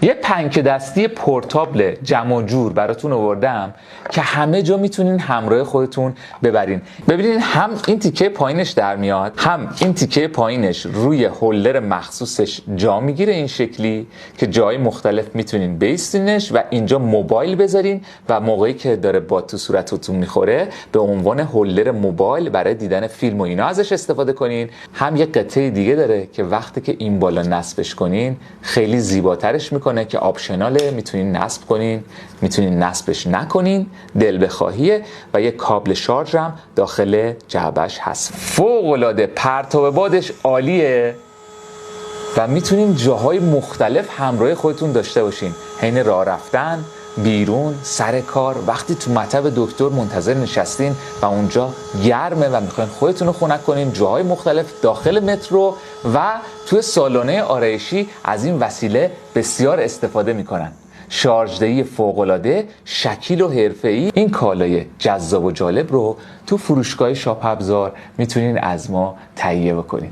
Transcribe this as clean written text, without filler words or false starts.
یه پنکه دستی پورتابل جمع جور براتون آوردم که همه جا میتونین همراه خودتون ببرین. ببینین هم این تیکه پایینش در میاد، هم این تیکه پایینش روی هولدر مخصوصش جا میگیره این شکلی که جای مختلف میتونین بیستینش و اینجا موبایل بذارین و موقعی که داره باد تو صورتتون میخوره به عنوان هولدر موبایل برای دیدن فیلم و اینا ازش استفاده کنین. هم یه قطعه دیگه داره که وقتی که این بالا نصبش کنین خیلی زیباترش میکنه که آپشناله، میتونین نصب کنین، میتونین نصبش نکنین، دل بخواهیه و یه کابل شارژ هم داخل جعبش هست. فوق العاده پرتاب بادش عالیه و میتونین جاهای مختلف همراه خودتون داشته باشین، حین راه رفتن، بیرون، سر کار، وقتی تو مطب دکتر منتظر نشستین و اونجا گرمه و میخواین خودتون رو خنک کنین، جاهای مختلف داخل مترو و توی سالن‌های آرایشی از این وسیله بسیار استفاده میکنن. شارژدهی فوق‌العاده، شکیل و حرفه‌ای. این کالای جذاب و جالب رو تو فروشگاه شاپ ابزار میتونین از ما تهیه بکنین.